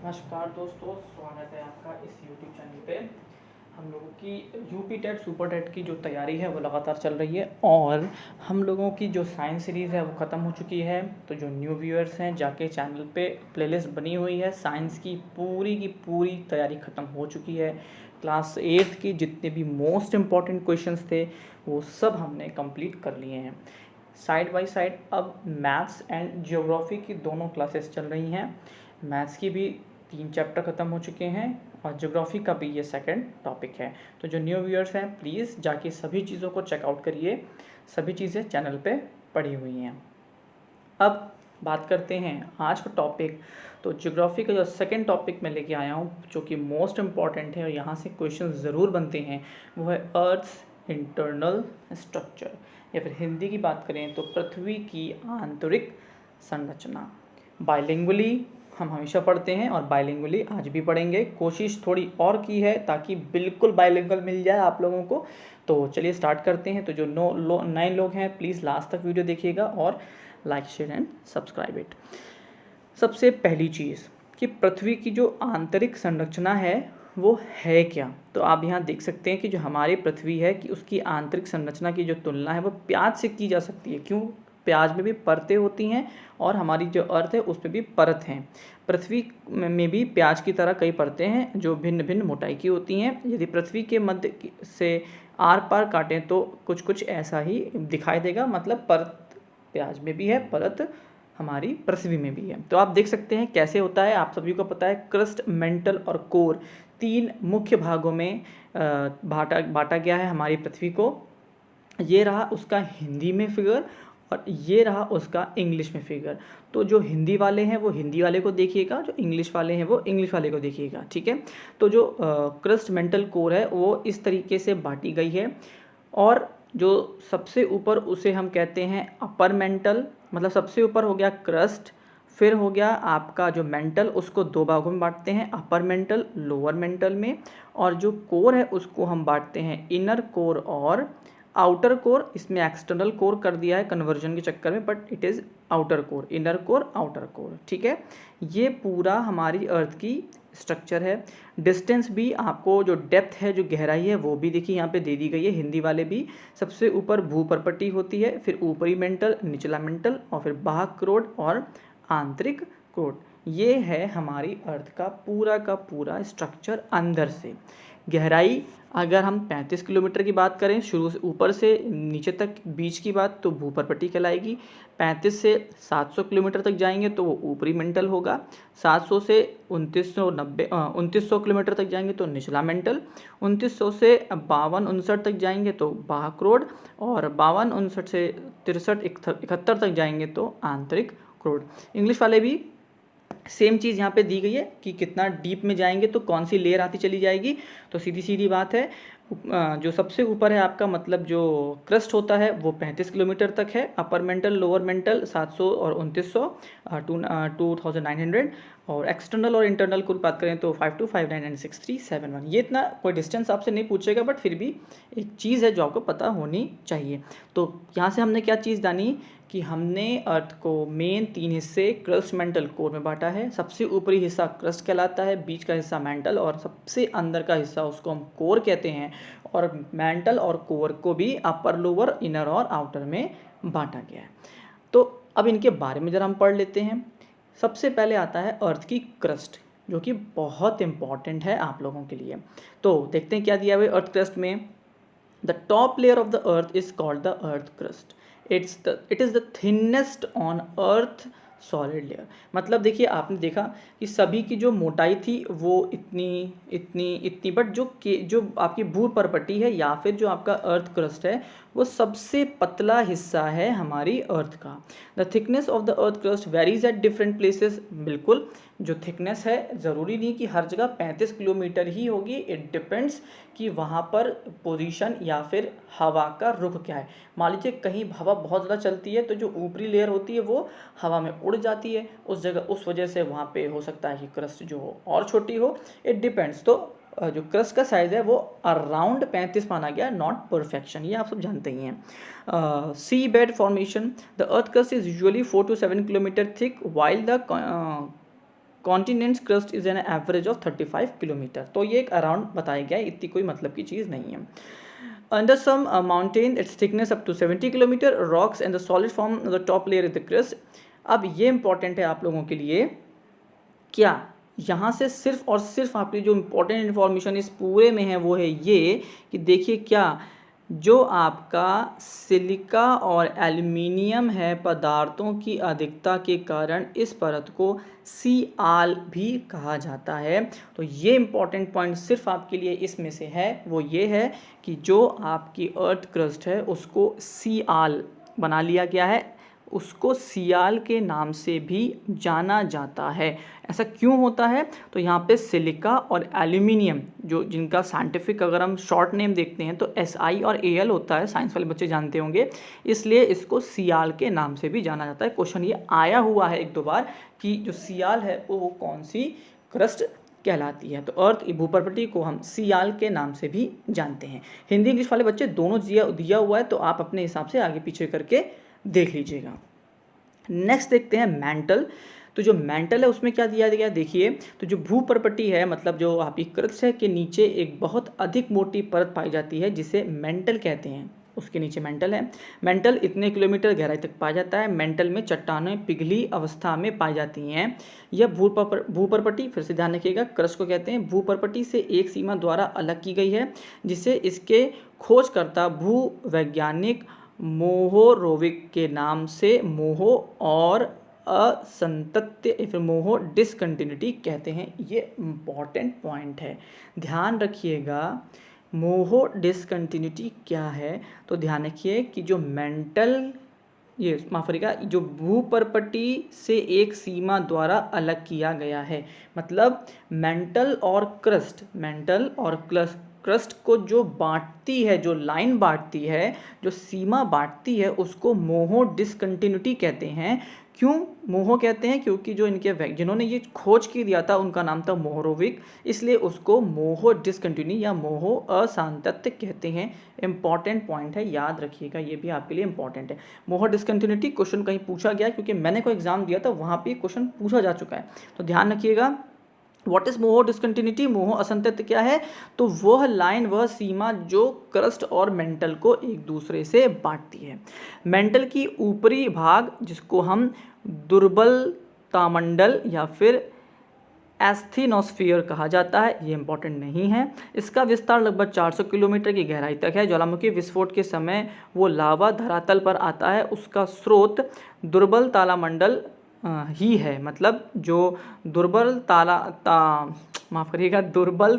नमस्कार दोस्तों, स्वागत है आपका इस यूट्यूब चैनल पे। हम लोगों की यूपी टेट सुपर टेट की जो तैयारी है वो लगातार चल रही है और हम लोगों की जो साइंस सीरीज़ है वो ख़त्म हो चुकी है। तो जो न्यू व्यूअर्स हैं जाके चैनल पे प्लेलिस्ट बनी हुई है, साइंस की पूरी तैयारी ख़त्म हो चुकी है। क्लास 8 की जितने भी मोस्ट इम्पॉर्टेंट क्वेश्चंस थे वो सब हमने कंप्लीट कर लिए हैं। साइड बाय साइड अब मैथ्स एंड ज्योग्राफी की दोनों क्लासेस चल रही हैं। मैथ्स की भी 3 चैप्टर ख़त्म हो चुके हैं और ज्योग्राफी का भी ये सेकंड टॉपिक है। तो जो न्यू व्यूअर्स हैं प्लीज़ जाके सभी चीज़ों को चेकआउट करिए, सभी चीज़ें चैनल पे पड़ी हुई हैं। अब बात करते हैं आज का टॉपिक। तो ज्योग्राफी का जो सेकंड टॉपिक मैं लेके आया हूँ जो कि मोस्ट इम्पॉर्टेंट है और यहाँ से क्वेश्चन ज़रूर बनते हैं, वो है अर्थ्स इंटरनल स्ट्रक्चर, या फिर हिंदी की बात करें तो पृथ्वी की आंतरिक संरचना। बाइलिंगुअली हम हमेशा पढ़ते हैं और बाइलिंगुअली आज भी पढ़ेंगे। कोशिश थोड़ी और की है ताकि बिल्कुल बाइलिंगुअल मिल जाए आप लोगों को। तो चलिए स्टार्ट करते हैं। तो जो नए लोग हैं प्लीज़ लास्ट तक वीडियो देखिएगा और like share and subscribe it. सबसे पहली चीज़ कि पृथ्वी की जो आंतरिक संरचना है वो है क्या। तो आप यहाँ देख सकते हैं कि जो हमारी पृथ्वी है कि उसकी आंतरिक संरचना की जो तुलना है वो प्याज से की जा सकती है। क्यों? प्याज में भी परतें होती हैं और हमारी जो अर्थ है उस पर भी परत हैं। पृथ्वी में भी प्याज की तरह कई परतें हैं जो भिन्न भिन्न मोटाई की होती हैं। यदि पृथ्वी के मध्य से आर पार काटें तो कुछ कुछ ऐसा ही दिखाई देगा, मतलब परत प्याज में भी है, परत हमारी पृथ्वी में भी है। तो आप देख सकते हैं कैसे होता है। आप सभी को पता है क्रस्ट, मेंटल और कोर 3 मुख्य भागों में बांटा गया है हमारी पृथ्वी को। ये रहा उसका हिंदी में फिगर और ये रहा उसका इंग्लिश में फिगर। तो जो हिंदी वाले हैं वो हिंदी वाले को देखिएगा, जो इंग्लिश वाले हैं वो इंग्लिश वाले को देखिएगा, ठीक है। तो जो क्रस्ट, मेंटल, कोर है वो इस तरीके से बांटी गई है और जो सबसे ऊपर उसे हम कहते हैं अपर मेंटल, मतलब सबसे ऊपर हो गया क्रस्ट, फिर हो गया आपका जो मेंटल, उसको 2 भागों में बांटते हैं, अपर मेंटल, लोअर मेंटल में। और जो कोर है उसको हम बांटते हैं इनर कोर और आउटर कोर। इसमें एक्सटर्नल कोर कर दिया है कन्वर्जन के चक्कर में, but it is outer core, inner core, outer core, ठीक है। ये पूरा हमारी अर्थ की स्ट्रक्चर है। डिस्टेंस भी आपको, जो डेप्थ है, जो गहराई है, वो भी देखिए यहाँ पे दे दी गई है, हिंदी वाले भी। सबसे ऊपर भूपर्पट्टी होती है, फिर ऊपरी मेंटल, निचला मेंटल और फिर बाह्य क्रोड और आंतरिक क्रोड। ये है हमारी अर्थ का पूरा स्ट्रक्चर अंदर से। गहराई अगर हम 35 किलोमीटर की बात करें, शुरू से ऊपर से नीचे तक बीच की बात, तो भूपर्पट्टी कहलाएगी। 35 से 700 किलोमीटर तक जाएंगे तो वो ऊपरी मेंटल होगा। 700 से 2900 किलोमीटर तक जाएंगे तो निचला मेंटल। 2900 से 52-59 तक जाएंगे तो बाह्य क्रोड और 52-59 से 63-71 तक जाएंगे तो आंतरिक क्रोड। इंग्लिश वाले भी सेम चीज़ यहाँ पे दी गई है कि कितना डीप में जाएंगे तो कौन सी लेयर आती चली जाएगी। तो सीधी सीधी बात है, जो सबसे ऊपर है आपका, मतलब जो क्रस्ट होता है वो 35 किलोमीटर तक है। अपर मेंटल, लोअर मेंटल 700 और 2900, 2900। और एक्सटर्नल और इंटरनल को बात करें तो 5259 एंड 6371। ये इतना कोई डिस्टेंस आपसे नहीं पूछेगा, बट फिर भी एक चीज़ है जो आपको पता होनी चाहिए। तो यहाँ से हमने क्या चीज़ जानी कि हमने अर्थ को मेन 3 हिस्से क्रस्ट, मेंटल, कोर में बांटा है। सबसे ऊपरी हिस्सा क्रस्ट कहलाता है, बीच का हिस्सा मेंटल और सबसे अंदर का हिस्सा उसको हम कोर कहते हैं। और मेंटल और कोर को भी अपर, लोअर, इनर और आउटर में बांटा गया है। तो अब इनके बारे में ज़रा हम पढ़ लेते हैं। सबसे पहले आता है अर्थ की क्रस्ट, जो कि बहुत इंपॉर्टेंट है आप लोगों के लिए। तो देखते हैं क्या दिया हुआ है अर्थ क्रस्ट में। The top layer of the earth is called the earth crust. It is the thinnest on earth solid layer. मतलब देखिए, आपने देखा कि सभी की जो मोटाई थी वो इतनी, बट जो आपकी भूपर्पट्टी है या फिर जो आपका अर्थ क्रस्ट है वो सबसे पतला हिस्सा है हमारी अर्थ का। The thickness of the earth crust varies at different places. बिल्कुल, जो थिकनेस है ज़रूरी नहीं कि हर जगह 35 किलोमीटर ही होगी। इट डिपेंड्स कि वहाँ पर पोजीशन या फिर हवा का रुख क्या है। मान लीजिए कहीं हवा बहुत ज़्यादा चलती है तो जो ऊपरी लेयर होती है वो हवा में उड़ जाती है उस जगह, उस वजह से वहाँ पे हो सकता है कि क्रस्ट जो हो और छोटी हो। It depends. तो जो क्रस्ट का साइज़ है वो अराउंड 35 माना गया, नॉट परफेक्शन, ये आप सब जानते ही हैं। Sea bed formation. The earth crust is usually 4 to 7 kilometre thick while the continents crust is an average of 35 kilometre. तो ये एक अराउंड बताया गया है, इतनी कोई मतलब की चीज़ नहीं है। Under some mountain, its thickness up to 70 kilometre, rocks and the solid form the top layer is the crust। अब ये इंपॉर्टेंट है आप लोगों के लिए, क्या यहाँ से सिर्फ और सिर्फ आपकी जो इम्पोर्टेंट इन्फॉर्मेशन इस पूरे में है वो है ये कि देखिए क्या जो आपका सिलिका और एल्युमिनियम है पदार्थों की अधिकता के कारण इस परत को सियाल भी कहा जाता है। तो ये इम्पॉर्टेंट पॉइंट सिर्फ आपके लिए इसमें से है, वो ये है कि जो आपकी अर्थ क्रस्ट है उसको सियाल बना लिया गया है, उसको सियाल के नाम से भी जाना जाता है। ऐसा क्यों होता है? तो यहाँ पे सिलिका और एल्यूमिनियम जो जिनका साइंटिफिक अगर हम शॉर्ट नेम देखते हैं तो SI और AL होता है, साइंस वाले बच्चे जानते होंगे, इसलिए इसको सियाल के नाम से भी जाना जाता है। क्वेश्चन ये आया हुआ है एक दो बार कि जो सियाल है वो कौन सी क्रस्ट कहलाती है। तो अर्थ भूपर्पटी को हम सियाल के नाम से भी जानते हैं। हिंदी इंग्लिश वाले बच्चे दोनों दिया हुआ है, तो आप अपने हिसाब से आगे पीछे करके देख लीजिएगा। नेक्स्ट देखते हैं मेंटल। तो जो मेंटल है उसमें क्या दिया गया देखिए, तो जो भूपर्पटी है मतलब जो आपकी क्रस्ट है के नीचे एक बहुत अधिक मोटी परत पाई जाती है जिसे मेंटल कहते हैं, उसके नीचे मेंटल है। मेंटल इतने किलोमीटर गहराई तक पाया जाता है। मेंटल में चट्टानें पिघली अवस्था में पाई जाती हैं। यह भूपर्पटी फिर से ध्यान रखिएगा, क्रस्ट को कहते हैं, भूपर्पटी से एक सीमा द्वारा अलग की गई है जिसे इसके खोजकर्ता भूवैज्ञानिक मोहोरोविक के नाम से मोहो और असंतत्य फिर मोहो डिसकंटिन्यूटी कहते हैं। ये इम्पॉर्टेंट पॉइंट है, ध्यान रखिएगा। मोहो डिसकंटिन्यूटी क्या है? तो ध्यान रखिए कि जो मेंटल ये माफ करिएगा जो भूपर्पटी से एक सीमा द्वारा अलग किया गया है, मतलब मेंटल और क्रस्ट को जो बांटती है, जो लाइन बांटती है, जो सीमा बांटती है, उसको मोहो डिसकंटिन्यूटी कहते हैं। क्यों मोहो कहते हैं? क्योंकि जो इनके जिन्होंने ये खोज की दिया था उनका नाम था मोहोरोविक, इसलिए उसको मोहो डिसकंटिन्यू या मोहो असांतत्य कहते हैं। इंपॉर्टेंट पॉइंट है, याद रखिएगा, ये भी आपके लिए इंपॉर्टेंट है। मोहो डिसकंटिन्यूटी क्वेश्चन कहीं पूछा गया, क्योंकि मैंने कोई एग्जाम दिया था वहाँ पे क्वेश्चन पूछा जा चुका है, तो ध्यान रखिएगा। What is Moho discontinuity? Moho असंतत्य क्या है? तो वह लाइन, वह सीमा जो क्रस्ट और मेंटल को एक दूसरे से बांटती है। मेंटल की ऊपरी भाग जिसको हम दुर्बलतामंडल या फिर एस्थेनोस्फीयर कहा जाता है, ये इंपॉर्टेंट नहीं है। इसका विस्तार लगभग 400 किलोमीटर की गहराई तक है। ज्वालामुखी विस्फोट के समय वो लावा धरातल पर आता है, उसका स्रोत दुर्बल तालामंडल ही है, मतलब जो दुर्बल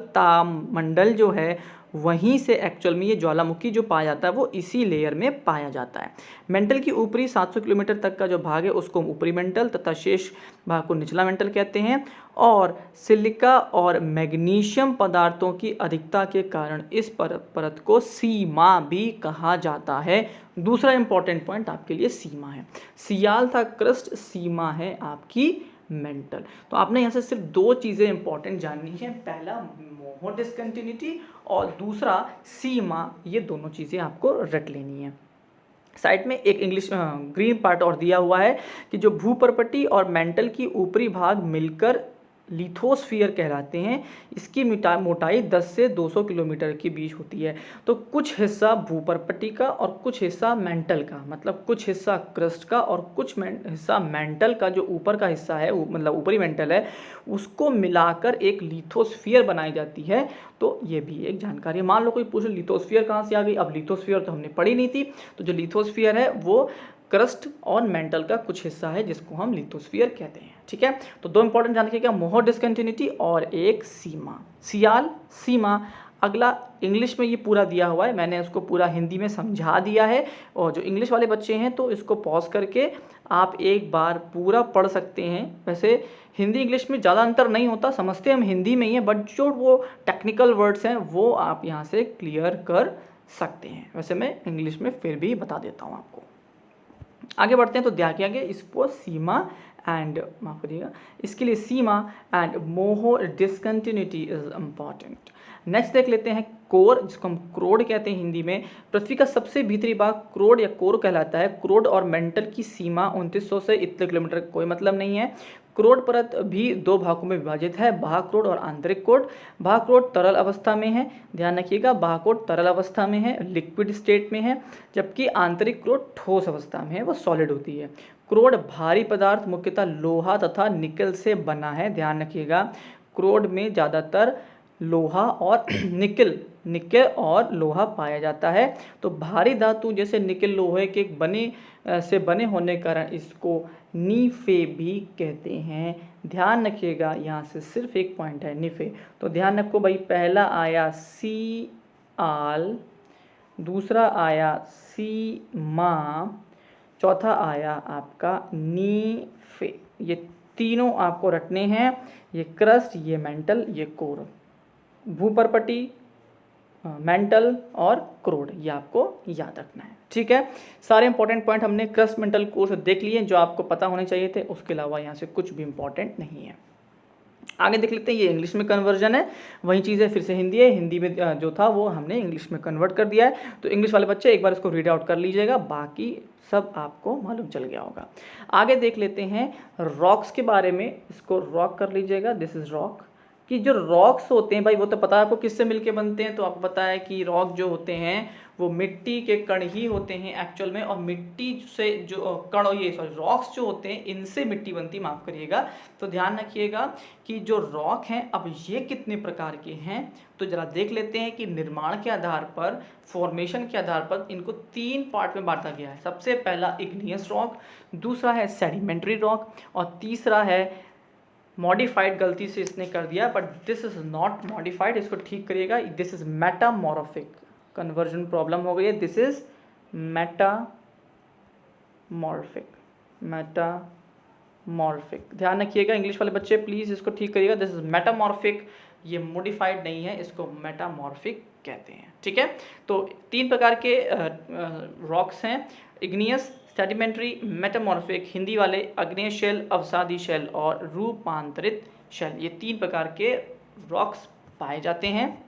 तामंडल जो है वहीं से एक्चुअल में ये ज्वालामुखी जो पाया जाता है वो इसी लेयर में पाया जाता है। मेंटल की ऊपरी 700 किलोमीटर तक का जो भाग है उसको ऊपरी मेंटल तथा शेष भाग को निचला मेंटल कहते हैं। और सिलिका और मैग्नीशियम पदार्थों की अधिकता के कारण इस परत को सीमा भी कहा जाता है। दूसरा इंपॉर्टेंट पॉइंट आपके लिए सीमा है। सियाल था क्रस्ट, सीमा है आपकी मेंटल। तो आपने यहाँ से सिर्फ दो चीज़ें इंपॉर्टेंट जाननी है, पहला मोहो डिसकंटिन्यूटी और दूसरा सीमा। ये दोनों चीज़ें आपको रट लेनी है। साइड में एक इंग्लिश ग्रीन पार्ट और दिया हुआ है कि जो भूपर्पटी और मेंटल की ऊपरी भाग मिलकर लिथोस्फीयर कहलाते हैं। इसकी मोटाई 10 से 200 किलोमीटर के बीच होती है। तो कुछ हिस्सा भूपर्पटी का और कुछ हिस्सा मेंटल का, मतलब कुछ हिस्सा क्रस्ट का और कुछ हिस्सा मेंटल का, जो ऊपर का हिस्सा है मतलब ऊपरी मेंटल है, उसको मिलाकर एक लिथोस्फीयर बनाई जाती है। तो ये भी एक जानकारी। मान लो कोई पूछे लिथोस्फीयर कहाँ से आ गई, अब लिथोस्फीयर तो हमने पढ़ी नहीं थी, तो जो लिथोस्फीयर है वो क्रस्ट और मेंटल का कुछ हिस्सा है जिसको हम लिथोस्फीयर कहते हैं। ठीक है, तो दो इंपॉर्टेंट जान रखिएगा, मोहो डिसकंटिन्यूटी और एक सीमा, सियाल सीमा। अगला इंग्लिश में ये पूरा दिया हुआ है, मैंने उसको पूरा हिंदी में समझा दिया है, और जो इंग्लिश वाले बच्चे हैं तो इसको पॉज करके आप एक बार पूरा पढ़ सकते हैं। वैसे हिंदी इंग्लिश में ज़्यादा अंतर नहीं होता, समझते हम हिंदी में ही है, बट जो वो टेक्निकल वर्ड्स हैं वो आप यहाँ से क्लियर कर सकते हैं। वैसे मैं इंग्लिश में फिर भी बता देता हूँ आपको। आगे बढ़ते हैं, तो देखिए आगे इसको सीमा एंड माफ करिएगा, इसके लिए सीमा and Moho discontinuity is important. Next देख लेते हैं कोर, जिसको हम क्रोड कहते हैं हिंदी में। पृथ्वी का सबसे भीतरी भाग क्रोड या कोर कहलाता है। क्रोड और मेंटल की सीमा 2900 से इतने किलोमीटर कोई मतलब नहीं है। क्रोड परत भी दो भागों में विभाजित है, बाह्य क्रोड और आंतरिक क्रोड। बाह्य क्रोड तरल अवस्था में है, ध्यान रखिएगा, बाह्य क्रोड तरल अवस्था में है, लिक्विड स्टेट में है, जबकि आंतरिक क्रोड ठोस अवस्था में है, वो सॉलिड होती है। क्रोड भारी पदार्थ मुख्यतः लोहा तथा निकल से बना है, ध्यान रखिएगा, क्रोड में ज़्यादातर लोहा और निकल और लोहा पाया जाता है। तो भारी धातु जैसे निकल लोहे के बने होने कारण इसको नीफे भी कहते हैं। ध्यान रखिएगा, यहाँ से सिर्फ एक पॉइंट है नीफे, तो ध्यान रखो भाई, पहला आया सी आल, दूसरा आया सी मा, चौथा आया आपका नीफे। ये तीनों आपको रटने हैं, ये क्रस्ट, ये मेंटल, ये कोर, भूपर्पटी, मेंटल और क्रोड, ये आपको याद रखना है, ठीक है। सारे इंपॉर्टेंट पॉइंट हमने क्रस्ट, मेंटल, कोर से देख लिए जो आपको पता होने चाहिए थे, उसके अलावा यहाँ से कुछ भी इंपॉर्टेंट नहीं है। आगे देख लेते हैं, ये इंग्लिश में कन्वर्जन है, वही चीज़ है फिर से हिंदी है, हिंदी में जो था वो हमने इंग्लिश में कन्वर्ट कर दिया है। तो इंग्लिश वाले बच्चे एक बार इसको रीड आउट कर लीजिएगा, बाकी सब आपको मालूम चल गया होगा। आगे देख लेते हैं रॉक्स के बारे में, इसको रॉक कर लीजिएगा, दिस इज रॉक। कि जो रॉक्स होते हैं भाई, वो तो पता है आपको किससे मिलके बनते हैं, तो आपको पता है कि रॉक जो होते हैं वो मिट्टी के कण ही होते हैं एक्चुअल में, और मिट्टी से जो कण, ये सॉरी रॉक्स जो होते हैं इनसे मिट्टी बनती, माफ़ करिएगा। तो ध्यान रखिएगा कि जो रॉक हैं, अब ये कितने प्रकार के हैं, तो जरा देख लेते हैं कि निर्माण के आधार पर, फॉर्मेशन के आधार पर इनको 3 पार्ट में बांटा गया है। सबसे पहला इग्नियस रॉक, दूसरा है सेडिमेंट्री रॉक, और तीसरा है मॉडिफाइड, गलती से इसने कर दिया but this is not modified, इसको ठीक करिएगा, this is metamorphic, conversion problem हो गई है, दिस इज मेटामॉर्फिक, ध्यान रखिएगा इंग्लिश वाले बच्चे प्लीज इसको ठीक करिएगा, दिस इज मेटामॉर्फिक, ये मॉडिफाइड नहीं है, इसको मेटामॉर्फिक कहते हैं, ठीक है। तो 3 प्रकार के रॉक्स हैं, इग्नियस, सेडिमेंट्री, मेटामॉर्फिक, हिंदी वाले अग्नेय शेल, अवसादी शेल और रूपांतरित शेल, ये 3 प्रकार के रॉक्स पाए जाते हैं।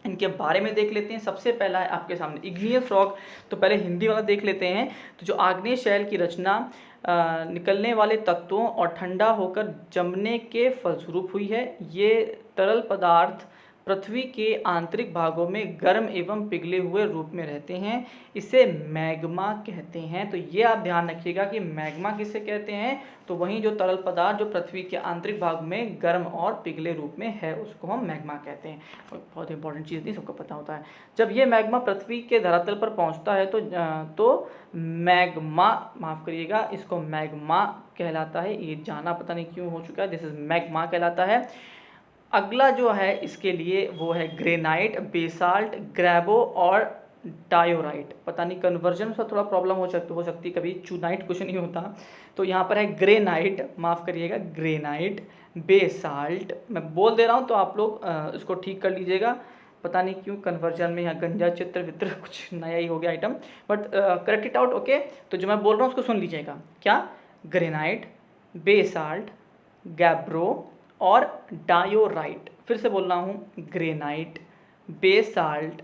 इनके बारे में देख लेते हैं। सबसे पहला है आपके सामने इग्नियस रॉक, तो पहले हिंदी वाला देख लेते हैं। तो जो आग्नेय शैल की रचना निकलने वाले तत्वों और ठंडा होकर जमने के फलस्वरूप हुई है। ये तरल पदार्थ पृथ्वी के आंतरिक भागों में गर्म एवं पिघले हुए रूप में रहते हैं, इसे मैग्मा कहते हैं। तो ये आप ध्यान रखिएगा कि मैग्मा किसे कहते हैं, तो वहीं जो तरल पदार्थ जो पृथ्वी के आंतरिक भाग में गर्म और पिघले रूप में है उसको हम मैग्मा कहते हैं। बहुत इंपॉर्टेंट चीज़ नहीं, सबको पता होता है। जब ये मैग्मा पृथ्वी के धरातल पर पहुंचता है तो मैग्मा, माफ़ करिएगा, इसको मैग्मा कहलाता है। ये जाना पता नहीं क्यों हो चुका है, दिस इज मैग्मा कहलाता है। अगला जो है इसके लिए वो है ग्रेनाइट, बेसाल्ट, ग्रेबो और डायोराइट। पता नहीं कन्वर्जन से थोड़ा प्रॉब्लम हो सकती, कभी चूनाइट कुछ नहीं होता। तो यहाँ पर है ग्रेनाइट, माफ़ करिएगा, ग्रेनाइट, बेसाल्ट, मैं बोल दे रहा हूँ तो आप लोग इसको ठीक कर लीजिएगा। पता नहीं क्यों कन्वर्जन में यहाँ गंजा चित्र वित्र कुछ नया ही हो गया item, but correct it out, okay. तो जो मैं बोल रहा हूँ उसको सुन लीजिएगा, क्या, ग्रेनाइट, बेसाल्ट, गैब्रो और डायोराइट। फिर से बोल रहा हूँ, ग्रेनाइट, बेसाल्ट,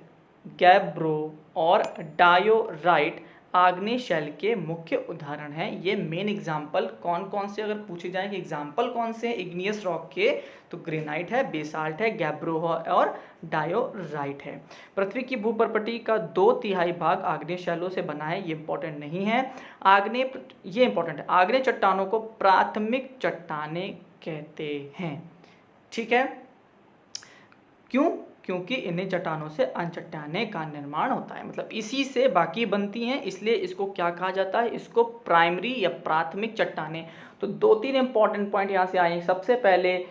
गैब्रो और डायोराइट आग्नेय शैल के मुख्य उदाहरण हैं। ये मेन एग्जाम्पल कौन कौन से अगर पूछे जाए कि एग्जाम्पल कौन से हैं इग्नियस रॉक के, तो ग्रेनाइट है, बेसाल्ट है, गैब्रो है और डायोराइट है। पृथ्वी की भूपर्पटी का 2/3 भाग आग्नेय शैलों से बना है, ये इंपॉर्टेंट नहीं है। ये इंपॉर्टेंट है, आग्नेय चट्टानों को प्राथमिक चट्टानें कहते हैं, ठीक है। क्यों? क्योंकि इन्हीं चट्टानों से अन्य चट्टानें का निर्माण होता है, मतलब इसी से बाकी बनती हैं, इसलिए इसको क्या कहा जाता है, इसको प्राइमरी या प्राथमिक चट्टानें। तो 2-3 इंपॉर्टेंट पॉइंट यहाँ से आए। सबसे पहले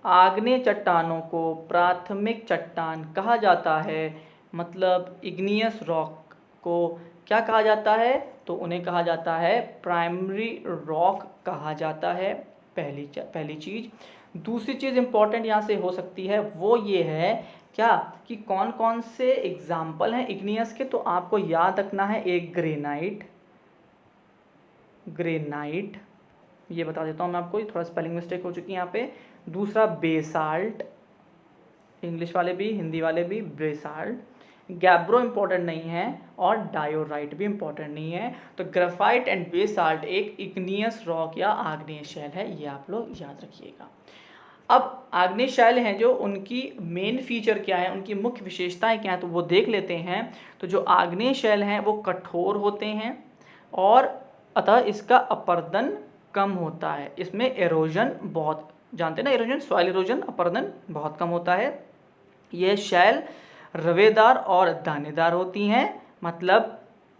आग्नेय चट्टानों को प्राथमिक चट्टान कहा जाता है, मतलब इग्नियस रॉक को क्या कहा जाता है, तो उन्हें कहा जाता है प्राइमरी रॉक कहा जाता है, पहली चीज़। दूसरी चीज़ इंपॉर्टेंट यहाँ से हो सकती है वो ये है क्या, कि कौन कौन से एग्जाम्पल हैं इग्नियस के, तो आपको याद रखना है, एक ग्रेनाइट, ये बता देता हूँ मैं आपको, थोड़ा स्पेलिंग मिस्टेक हो चुकी है यहाँ पे। दूसरा बेसाल्ट, इंग्लिश वाले भी हिंदी वाले भी बेसाल्ट, गैब्रो इम्पोर्टेंट नहीं है और डायोराइट भी इम्पोर्टेंट नहीं है। तो ग्रेफाइट एंड बेसाल्ट एक इग्नियस रॉक या आग्नेय शैल है, ये आप लोग याद रखिएगा। अब आग्नेय शैल हैं जो, उनकी मेन फीचर क्या है, उनकी मुख्य विशेषताएं क्या है, तो वो देख लेते हैं। तो जो आग्नेय शैल हैं वो कठोर होते हैं और अतः इसका अपरदन कम होता है। इसमें एरोजन बहुत, जानते हैं ना एरोजन, सॉइल एरोजन, अपरदन बहुत कम होता है। ये शैल रवेदार और दानेदार होती हैं, मतलब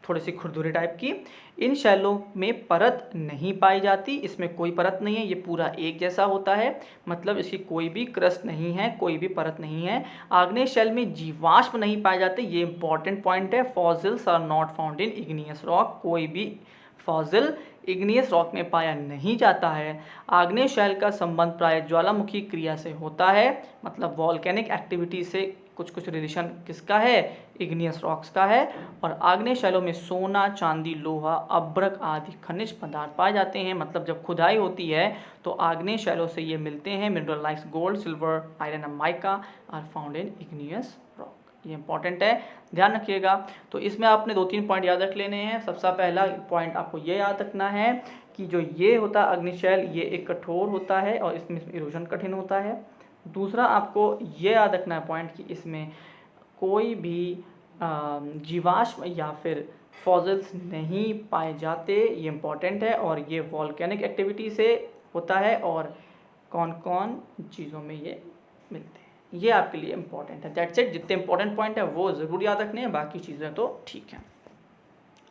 थोड़ी सी खुरदुरी टाइप की। इन शैलों में परत नहीं पाई जाती, इसमें कोई परत नहीं है, ये पूरा एक जैसा होता है, मतलब इसकी कोई भी क्रस्ट नहीं है, कोई भी परत नहीं है। आग्नेय शैल में जीवाश्म नहीं पाए जाते, ये इंपॉर्टेंट पॉइंट है। Fossils are not found in igneous rock, कोई भी फॉसिल इग्नियस रॉक में पाया नहीं जाता है। आग्नेय शैल का संबंध प्राय ज्वालामुखी क्रिया से होता है, मतलब वॉल्केनिक एक्टिविटी से कुछ रिलेशन किसका है, इग्नियस रॉक्स का है। और आग्नेय शैलों में सोना, चांदी, लोहा, अभ्रक आदि खनिज पदार्थ पाए जाते हैं, मतलब जब खुदाई होती है तो आग्नेय शैलों से ये मिलते हैं। Mineral likes gold, silver, iron and mica are found in igneous rock, ये इंपॉर्टेंट है, ध्यान रखिएगा। तो इसमें आपने 2-3 पॉइंट याद रख लेने हैं। सबसे पहला पॉइंट आपको ये याद रखना है कि जो ये होता है अग्नि शैल, ये एक कठोर होता है और इसमें इरोजन कठिन होता है। दूसरा आपको ये याद रखना है पॉइंट कि इसमें कोई भी जीवाश्म या फिर फॉसिल्स नहीं पाए जाते, ये इम्पॉर्टेंट है। और ये वॉल्केनिक एक्टिविटी से होता है और कौन कौन चीज़ों में ये मिलते हैं, ये आपके लिए इम्पॉर्टेंट है। दैट्स इट, जितने इंपॉर्टेंट पॉइंट है वो ज़रूर याद रखने हैं, बाकी चीज़ें तो ठीक हैं।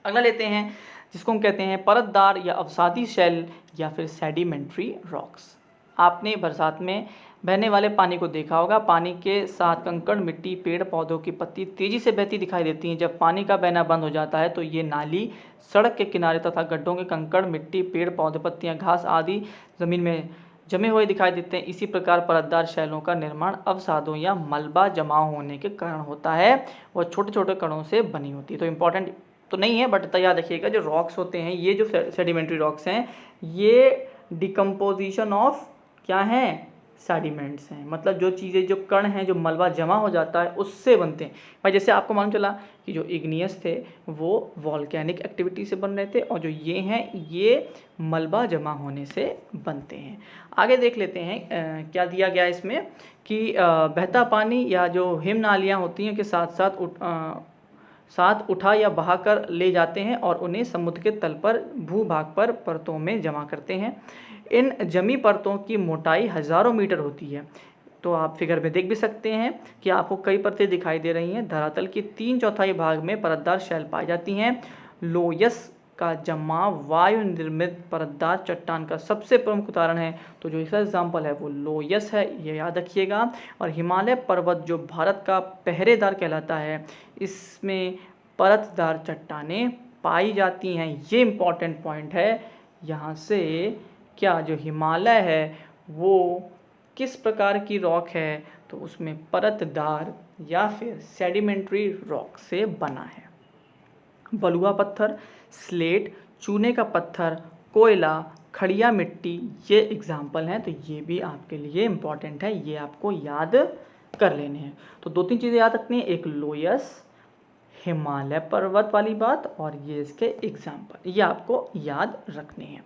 अगला लेते हैं जिसको हम कहते हैं परतदार या अवसादी शैल या फिर सेडिमेंट्री रॉक्स। आपने बरसात में बहने वाले पानी को देखा होगा, पानी के साथ कंकड़, मिट्टी, पेड़ पौधों की पत्ती तेजी से बहती दिखाई देती हैं। जब पानी का बहना बंद हो जाता है तो ये नाली, सड़क के किनारे तथा गड्ढों के कंकड़, मिट्टी, पेड़ पौधे, पत्तियां, घास आदि जमीन में जमे हुए दिखाई देते हैं। इसी प्रकार परतदार शैलों का निर्माण अवसादों या मलबा जमा होने के कारण होता है, वह छोटे छोटे कणों से बनी होती है। तो इम्पॉर्टेंट तो नहीं है, बट याद रखिएगा जो रॉक्स होते हैं, ये जो सेडिमेंट्री रॉक्स हैं, ये डिकम्पोजिशन ऑफ क्या हैं, सेडिमेंट्स हैं, मतलब जो चीज़ें, जो कण हैं, जो मलबा जमा हो जाता है उससे बनते हैं। भाई जैसे आपको मालूम चला कि जो इग्नियस थे वो वॉल्केनिक एक्टिविटी से बन रहे थे और जो ये हैं ये मलबा जमा होने से बनते हैं। आगे देख लेते हैं क्या दिया गया इसमें कि बहता पानी या जो हिम नालियाँ होती हैं के साथ उठा या बहा कर ले जाते हैं और उन्हें समुद्र के तल पर भूभाग पर परतों में जमा करते हैं। इन जमी परतों की मोटाई हज़ारों मीटर होती है। तो आप फिगर में देख भी सकते हैं कि आपको कई परतें दिखाई दे रही हैं। धरातल के 3/4 भाग में परतदार शैल पाई जाती हैं। लोयस का जमाव वायु निर्मित परतदार चट्टान का सबसे प्रमुख उदाहरण है। तो जो इसका एग्जाम्पल है वो लोयस है, ये याद रखिएगा। और हिमालय पर्वत जो भारत का पहरेदार कहलाता है, इसमें परतदार चट्टानें पाई जाती हैं। ये इम्पॉर्टेंट पॉइंट है। यहाँ से क्या जो हिमालय है वो किस प्रकार की रॉक है, तो उसमें परतदार या फिर सेडिमेंट्री रॉक से बना है। बलुआ पत्थर, स्लेट, चूने का पत्थर, कोयला, खड़िया मिट्टी, ये एग्जाम्पल हैं। तो ये भी आपके लिए इम्पॉर्टेंट है, ये आपको याद कर लेने हैं। तो 2-3 चीज़ें याद रखनी है, एक लोयस, हिमालय पर्वत वाली बात, और ये इसके एग्जाम्पल, ये आपको याद रखने हैं।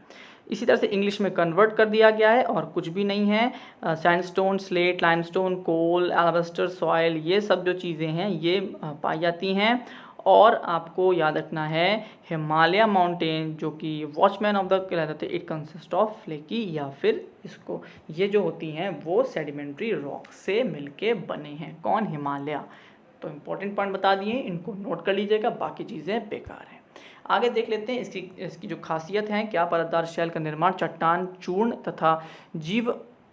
इसी तरह से इंग्लिश में कन्वर्ट कर दिया गया है और कुछ भी नहीं है। सैंडस्टोन, स्लेट, लाइमस्टोन, कोल, एल्बस्टर, सॉयल, ये सब जो चीज़ें हैं ये पाई जाती हैं। और आपको याद रखना है हिमालय माउंटेन जो कि वॉचमैन ऑफ द कहलाते हैं, इट कंसिस्ट ऑफ फ्लेकी, या फिर इसको ये जो होती हैं वो सेडिमेंट्री रॉक से मिलके बने हैं। कौन, हिमालय। तो इम्पोर्टेंट पॉइंट बता दिए, इनको नोट कर लीजिएगा, बाकी चीज़ें बेकार हैं। आगे देख लेते हैं इसकी जो खासियत है क्या। परतदार शैल का निर्माण चट्टान, चूर्ण तथा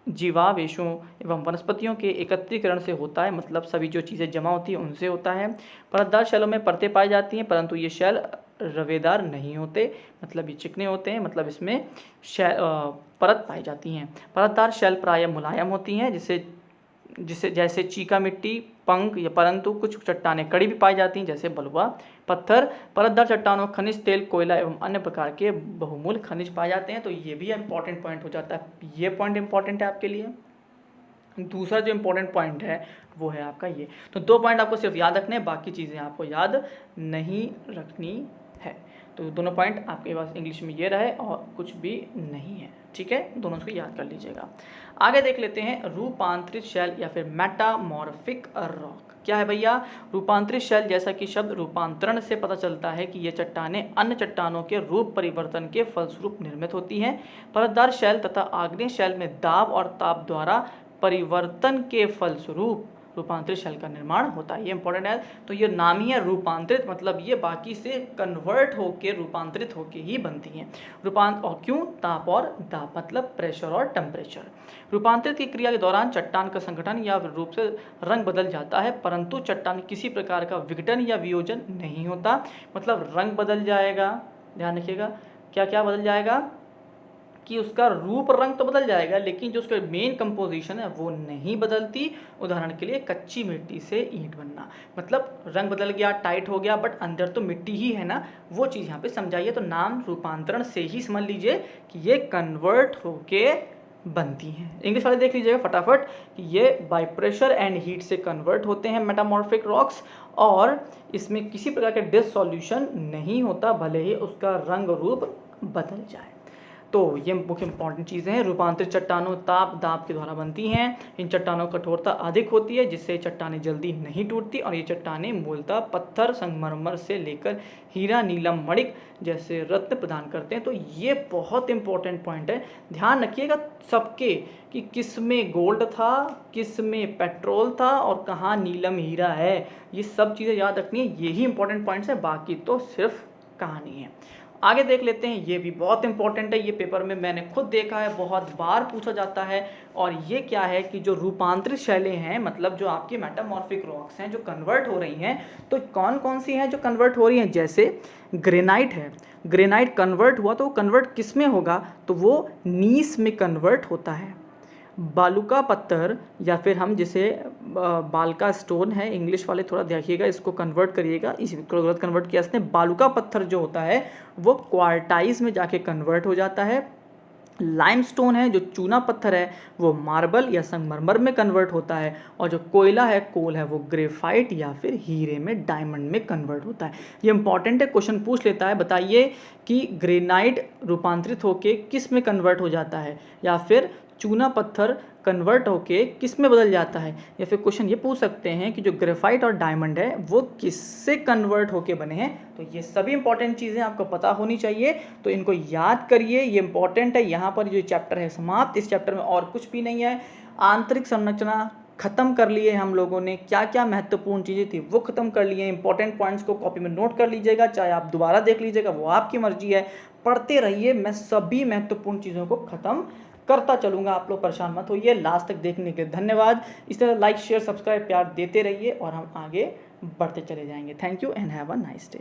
जीवावेशों एवं वनस्पतियों के एकत्रीकरण से होता है, मतलब सभी जो चीज़ें जमा होती हैं उनसे होता है। परतदार शैलों में परतें पाई जाती हैं, परंतु ये शैल रवेदार नहीं होते, मतलब ये चिकने होते हैं, मतलब इसमें परत पाई जाती हैं। परतदार शैल प्रायः मुलायम होती हैं, जिसे जैसे चीका मिट्टी, पंख, या परंतु कुछ चट्टानें कड़ी भी पाई जाती हैं, जैसे बलुआ पत्थर। परतदार चट्टानों में खनिज, तेल, कोयला एवं अन्य प्रकार के बहुमूल्य खनिज पाए जाते हैं। तो ये भी इंपॉर्टेंट पॉइंट हो जाता है, ये पॉइंट इंपॉर्टेंट है आपके लिए। दूसरा जो इम्पोर्टेंट पॉइंट है वो है आपका ये। तो 2 पॉइंट आपको सिर्फ याद रखने हैं, बाकी चीज़ें आपको याद नहीं रखनी है। तो दोनों पॉइंट आपके पास इंग्लिश में ये रहे और कुछ भी नहीं है, ठीक है, दोनों को याद कर लीजिएगा। आगे देख लेते हैं रूपांतरित शैल या फिर मेटामॉर्फिक रॉक। क्या है भैया? रूपांतरित शैल, जैसा कि शब्द रूपांतरण से पता चलता है कि ये चट्टानें अन्य चट्टानों के रूप परिवर्तन के फलस्वरूप निर्मित होती हैं। परतदार शैल तथा आग्नेय शैल में दाब और ताप द्वारा परिवर्तन के फलस्वरूप रूपांतरित शैल का निर्माण होता है। ये इंपॉर्टेंट है। तो ये नाम ही है रूपांतरित, मतलब ये बाकी से कन्वर्ट होके रूपांतरित होके ही बनती हैं। और क्यों? ताप और दाब, मतलब प्रेशर और टेम्परेचर। रूपांतरित की क्रिया के दौरान चट्टान का संगठन या रूप से रंग बदल जाता है, परंतु चट्टान किसी प्रकार का विघटन या वियोजन नहीं होता। मतलब रंग बदल जाएगा, ध्यान रखिएगा, क्या क्या बदल जाएगा कि उसका रूप रंग तो बदल जाएगा, लेकिन जो उसका मेन कंपोजिशन है वो नहीं बदलती। उदाहरण के लिए कच्ची मिट्टी से ईंट बनना, मतलब रंग बदल गया, टाइट हो गया, बट अंदर तो मिट्टी ही है ना, वो चीज़ यहाँ पे समझाइए। तो नाम रूपांतरण से ही समझ लीजिए कि ये कन्वर्ट होके बनती हैं। इंग्लिश वाले देख लीजिएगा फटाफट कि ये बाय प्रेशर एंड हीट से कन्वर्ट होते हैं मेटामॉर्फिक रॉक्स, और इसमें किसी प्रकार के डिसॉल्यूशन नहीं होता, भले ही उसका रंग रूप बदल जाए। तो ये मुख्य इंपॉर्टेंट चीज़ें हैं। रूपांतरित चट्टानों ताप दाब के द्वारा बनती हैं। इन चट्टानों की कठोरता अधिक होती है, जिससे चट्टानें जल्दी नहीं टूटती, और ये चट्टानें मूलतः पत्थर, संगमरमर से लेकर हीरा, नीलम, मणिक जैसे रत्न प्रदान करते हैं। तो ये बहुत इंपॉर्टेंट पॉइंट है, ध्यान रखिएगा सबके कि किस में गोल्ड था, किस में पेट्रोल था, और कहाँ नीलम हीरा है। ये सब चीज़ें याद रखनी है, यही इंपॉर्टेंट पॉइंट्स है, बाकी तो सिर्फ कहानी है। आगे देख लेते हैं, ये भी बहुत इंपॉर्टेंट है, ये पेपर में मैंने खुद देखा है, बहुत बार पूछा जाता है। और ये क्या है कि जो रूपांतरित शैलें हैं, मतलब जो आपकी मेटामॉर्फिक रॉक्स हैं जो कन्वर्ट हो रही हैं, तो कौन कौन सी हैं जो कन्वर्ट हो रही हैं? जैसे ग्रेनाइट है, ग्रेनाइट कन्वर्ट हुआ तो वो कन्वर्ट किस में होगा? तो वो नीस में कन्वर्ट होता है। बालुका पत्थर, या फिर हम जिसे बालका स्टोन है, इंग्लिश वाले थोड़ा देखिएगा, इसको कन्वर्ट करिएगा, इसको गलत कन्वर्ट किया इसने। बालुका पत्थर जो होता है वो क्वार्टाइज में जाके कन्वर्ट हो जाता है। लाइमस्टोन है, जो चूना पत्थर है, वो मार्बल या संगमरमर में कन्वर्ट होता है। और जो कोयला है, कोल है, वो ग्रेफाइट या फिर हीरे में, डायमंड में कन्वर्ट होता है। ये इंपॉर्टेंट है, क्वेश्चन पूछ लेता है, बताइए कि ग्रेनाइट रूपांतरित होके किस में कन्वर्ट हो जाता है, या फिर चूना पत्थर कन्वर्ट होके किस में बदल जाता है। या फिर क्वेश्चन ये पूछ सकते हैं कि जो ग्रेफाइट और डायमंड है वो किससे कन्वर्ट होके बने हैं। तो ये सभी इंपॉर्टेंट चीज़ें आपको पता होनी चाहिए, तो इनको याद करिए, ये इंपॉर्टेंट है। यहाँ पर जो चैप्टर है समाप्त, इस चैप्टर में और कुछ भी नहीं है। आंतरिक संरचना खत्म कर लिए हम लोगों ने, क्या क्या महत्वपूर्ण चीज़ें थी वो खत्म कर लिए। इंपॉर्टेंट पॉइंट्स को कॉपी में नोट कर लीजिएगा, चाहे आप दोबारा देख लीजिएगा, वो आपकी मर्जी है। पढ़ते रहिए, मैं सभी महत्वपूर्ण चीज़ों को खत्म करता चलूँगा, आप लोग परेशान मत होइए। लास्ट तक देखने के लिए धन्यवाद। इस तरह लाइक शेयर सब्सक्राइब प्यार देते रहिए और हम आगे बढ़ते चले जाएंगे। Thank you and have a nice day.